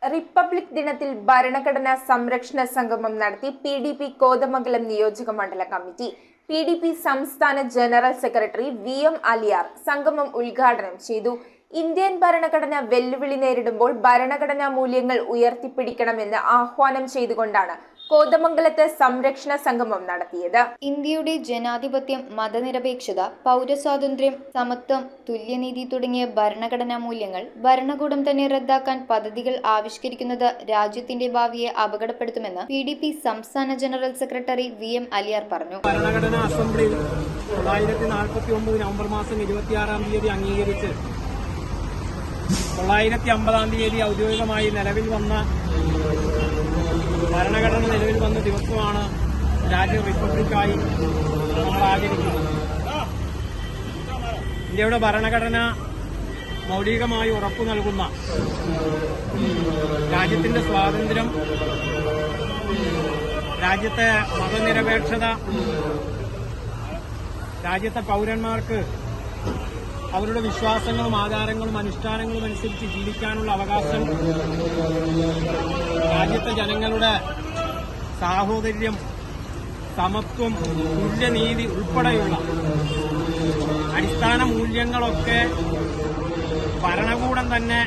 Republic ദിനത്തിൽ ഭരണഘടനാ സംരക്ഷണ സംഗമം നടത്തി PDP കോതമംഗലം നിയോജക മണ്ഡല കമ്മിറ്റി. PDP സംസ്ഥാന ജനറൽ സെക്രട്ടറി VM അലിയാർ സംഗമം ഉദ്ഘാടനം ചെയ്തു. ഇന്ത്യൻ ഭരണഘടന വെല്ലുവിളി നേരിടുമ്പോൾ ഭരണഘടനാ മൂല്യങ്ങൾ ഉയർത്തിപ്പിടിക്കണമെന്ന് ആഹ്വാനം ചെയ്തുകൊണ്ടാണ് കോതമംഗലത്ത് സംരക്ഷണ സംഗമം നടത്തിയത്. ഇന്ത്യയുടെ ജനാധിപത്യം, മതനിരപേക്ഷത, പൗരസ്വാതന്ത്ര്യം, സമത്വം, തുല്യനീതി തുടങ്ങിയ ഭരണഘടനാ മൂല്യങ്ങൾ ഭരണകൂടം തന്നെ റദ്ദാക്കാൻ പദ്ധതികൾ ആവിഷ്കരിക്കുന്നത് രാജ്യത്തിന്റെ ഭാവിയെ അപകടപ്പെടുത്തുമെന്ന് PDP സംസ്ഥാന ജനറൽ സെക്രട്ടറി VM അലിയാർ പറഞ്ഞു. ഭരണഘടനാ അസംബ്ലി 1949 നവംബർ മാസം 26-ാം തീയതി അംഗീകരിച്ച് 950-ാം തീയതി ഔദ്യോഗികമായി നിലവിൽ വന്ന ഭരണഘടന നിലവിൽ വന്ന ദിവസമാണ് രാജ്യം റിപ്പബ്ലിക്കായി നമ്മൾ ആചരിക്കുന്നത്. ഇന്ത്യയുടെ ഭരണഘടന മൗലികമായി ഉറപ്പു നൽകുന്ന രാജ്യത്തിന്റെ സ്വാതന്ത്ര്യം, രാജ്യത്തെ മതനിരപേക്ഷത, രാജ്യത്തെ പൗരന്മാർക്ക് അവരുടെ വിശ്വാസങ്ങളും ആചാരങ്ങളും അനുഷ്ഠാനങ്ങളും അനുസരിച്ച് ജീവിക്കാനുള്ള അവകാശം, രാജ്യത്തെ ജനങ്ങളുടെ സാഹോദര്യം, സമത്വം, തുല്യനീതി ഉൾപ്പെടെയുള്ള അടിസ്ഥാന മൂല്യങ്ങളൊക്കെ ഭരണകൂടം തന്നെ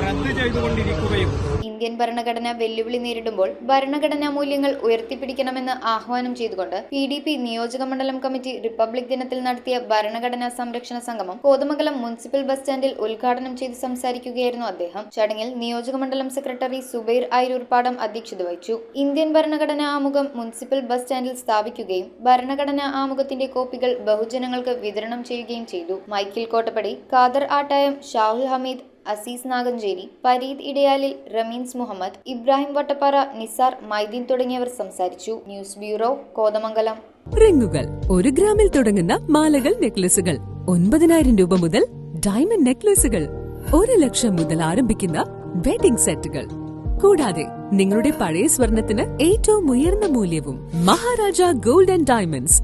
റദ്ദ് ചെയ്തുകൊണ്ടിരിക്കുകയും ഇന്ത്യൻ ഭരണഘടന വെല്ലുവിളി നേരിടുമ്പോൾ ഭരണഘടനാ മൂല്യങ്ങൾ ഉയർത്തിപ്പിടിക്കണമെന്ന് ആഹ്വാനം ചെയ്തുകൊണ്ട് PDP നിയോജക മണ്ഡലം കമ്മിറ്റി റിപ്പബ്ലിക് ദിനത്തിൽ നടത്തിയ ഭരണഘടനാ സംരക്ഷണ സംഗമം കോതമംഗലം മുനിസിപ്പൽ ബസ് സ്റ്റാൻഡിൽ ഉദ്ഘാടനം ചെയ്ത് സംസാരിക്കുകയായിരുന്നു അദ്ദേഹം. ചടങ്ങിൽ നിയോജക മണ്ഡലം സെക്രട്ടറി സുബൈർ ആയിരൂർപ്പാടം അധ്യക്ഷത വഹിച്ചു. ഇന്ത്യൻ ഭരണഘടനാ ആമുഖം മുനിസിപ്പൽ ബസ് സ്റ്റാൻഡിൽ സ്ഥാപിക്കുകയും ഭരണഘടനാ ആമുഖത്തിന്റെ കോപ്പികൾ ബഹുജനങ്ങൾക്ക് വിതരണം ചെയ്യുകയും ചെയ്തു. മൈക്കിൾ കോട്ടപ്പടി, ഖാദർ ആട്ടായം, ഷാഹുൽ ഹമീദ്, അസീസ് നാഗഞ്ചേരി, പരീദ് ഇടയാലിൽ, റമീൻസ് മുഹമ്മദ്, ഇബ്രാഹിം വട്ടപ്പാറ, നിസാർ, മൈദീൻ തുടങ്ങിയവർ സംസാരിച്ചു. News bureau, Kothamangalam. റിങ്ങുകൾ 1 ഗ്രാമിൽ തുടങ്ങുന്ന മാലകൾ, നെക്ലസുകൾ 9,000 രൂപ മുതൽ ഡയമണ്ട് നെക്ലസുകൾ 1 ലക്ഷം മുതൽ ആരംഭിക്കുന്ന വെഡിംഗ് സെറ്റുകൾ, കൂടാതെ നിങ്ങളുടെ പഴയ സ്വർണത്തിന് ഏറ്റവും ഉയർന്ന മൂല്യവും മഹാരാജ ഗോൾഡ് ആൻഡ് ഡയമണ്ട്സ്